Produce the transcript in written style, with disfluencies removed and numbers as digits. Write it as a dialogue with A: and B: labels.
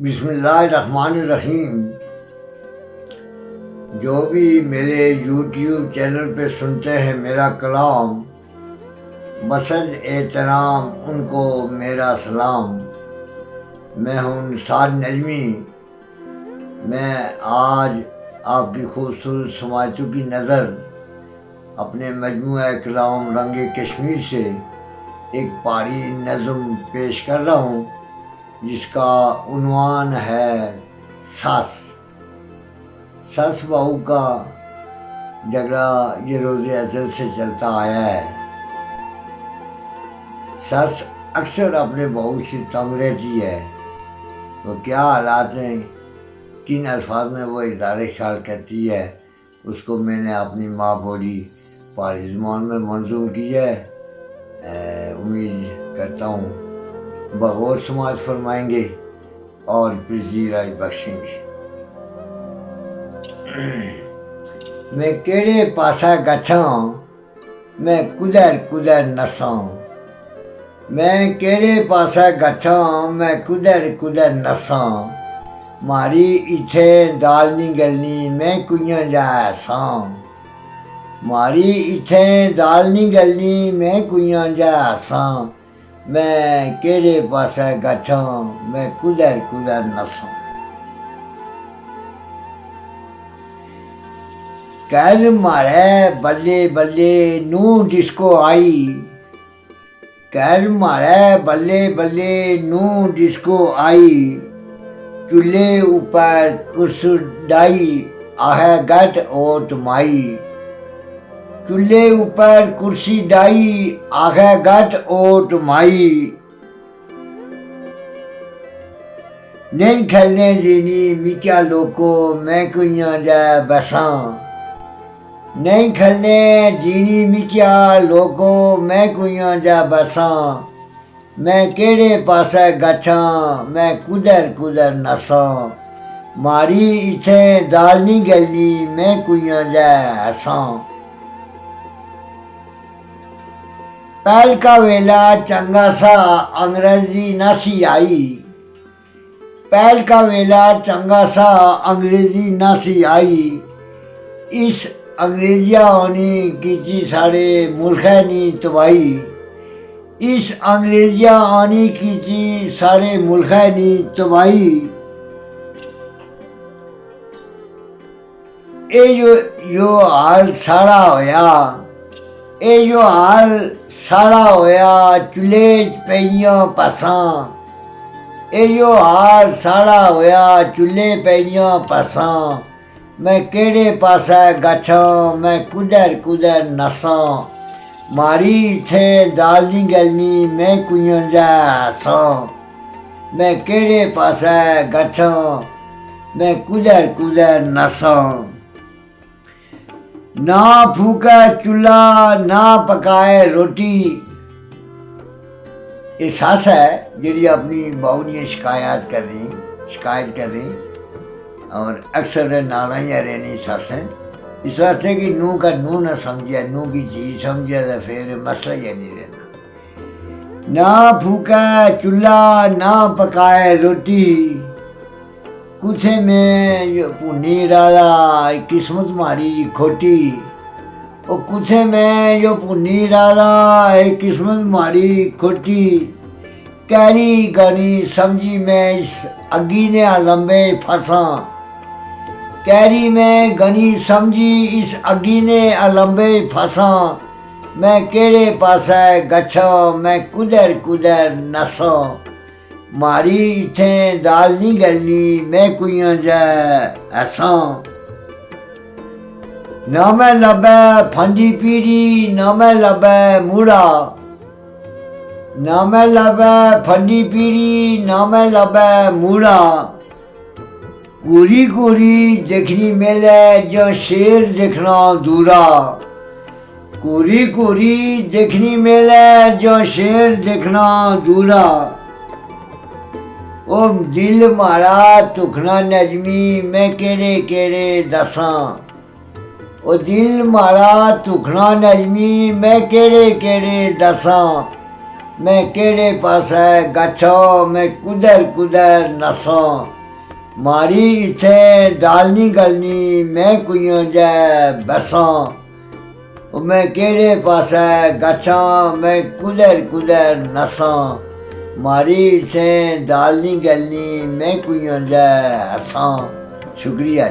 A: बिस्मिल्लाहिर्रहमानिर्रहीम। जो भी मेरे यूट्यूब चैनल पे सुनते हैं मेरा कलाम, बसद एहतराम उनको मेरा सलाम। मैं हूँ निसार नजमी। मैं आज आपकी खूबसूरत समाअतों की नज़र अपने मजमूआ कलाम रंग कश्मीर से एक पहाड़ी नज़म पेश कर रहा हूँ जिसका उन्वान है सस। सस बहू का झगड़ा ये रोज़े अज़ल से चलता आया है। सस अक्सर अपने बहू से तंग रहती है। वो क्या हालात हैं, किन अल्फाज में वो इज़हार ख्याल करती है, उसको मैंने अपनी माँ बोली पहाड़ी ज़ुबान में मंजूम की है। उम्मीद करता हूँ बगौर समाज फरमाएंगे और पजीराई बख्शेंगे। मैं केड़े पासा गछां, मैं कुदर कुदर नसां। मैं केड़े पासा गछां, मैं कुदर कुदर नसां। मारी इथे दाल नी गलनी, मैं कुइयां जा सां। मारी इथे दाल नी गलनी, मैं कुइयां जा सां। मैं केड़े पासे गछां, मैं कुदर कुदर नसां। कर मारे बल्ले बल्ले नू डिस्को आई। कर मारे बल्ले बल्ले नू डिस्को आई। चूल्हे ऊपर कुर्सी डाई, आहे गट ओट माई। चूल्हे ऊपर कुर्सी डाई, आखे गट ओट माई। नहीं खेलने जीनी मिक्या लोको, मैं कुइयां जा बसां। नहीं खेलने जीनी मिक्या लोको, मैं कुइयां जा बसां। मैं केड़े पासे गछां, मैं कुदर कुदर नसां। मारी इथे दाल नी गलनी, मैं कुइयां जा हसां। पहल का वेला चंगा सा अंग्रेजी न सी आई। पहल का वेला चंगा सा अंग्रेजी न सी आई। इस अंग्रेजिया होनी कीची सारे मुल्क नी तबाही। इस अंग्रेजिया आनी कीची सारे मुल्क नी तबाही। ए यो हाल साड़ा होया, ए यो हाल साड़ा होया चूल्हे पेइयां पसां। ए यो हाल साड़ा होया चूल्हे पेइयां पसां। मैं केड़े पासे गछां, मैं कुदर कुदर नसां। मारी इथे दाल नी गलनी, मैं कुइयां जा हसां। मैं केड़े पासे गछां, मैं कुदर कुदर नसां। ना फूका चूल्हा ना पकाए रोटी। ये सस है जी अपनी बहू की शिकायत कर रही और अक्सर नाला ही रहनी सस है। इस वास्ते कि नूह का नूह ना समझे, नूह की चीज समझे तो फिर मसला ही नहीं रहना। ना फूका चूल्हा ना पकाए रोटी, कुथे में यो पुनी राला किस्मत मारी खोटी। ओ कुथे में यो पुनी राला किस्मत मारी खोटी। कैरी गनी समझी मैं इस अग्गी ने लंबे फंसा। कैरी में गनी समझी इस अग्गी ने लंबे फंसा। मैं केड़े पासे गछां, मैं कुदर कुदर नसां। मारी इथे दाल नी गलनी, मैं कुइयां जा हसां। ना मैं लब्भै फंडी पीड़ी, ना मैं लब्भै मूड़ा। ना मैं लब्भै फंडी पीड़ी, ना मैं लब्भै मूड़ा। कोरी कोरी देखनी मेले जो शेर देखना दूरा। कोरी कोरी देखनी मेले जो शेर देखना दूरा। ओ दिल माड़ा तुखना नजमी, मैं केड़े केड़े दसां। ओ दिल माड़ा तुखना नजमी, मैं केड़े केड़े दसां। मैं केड़े पासे गच्छो मैं कुदर कुदर नसों मारी इथे दाल नी गलनी मैं कुइयों जै बसों मैं केड़े पासे गच्छो मैं कुदर कुदर नसों मारी इथे दाल नी गलनी मैं कुइयों जै हसों। शुक्रिया।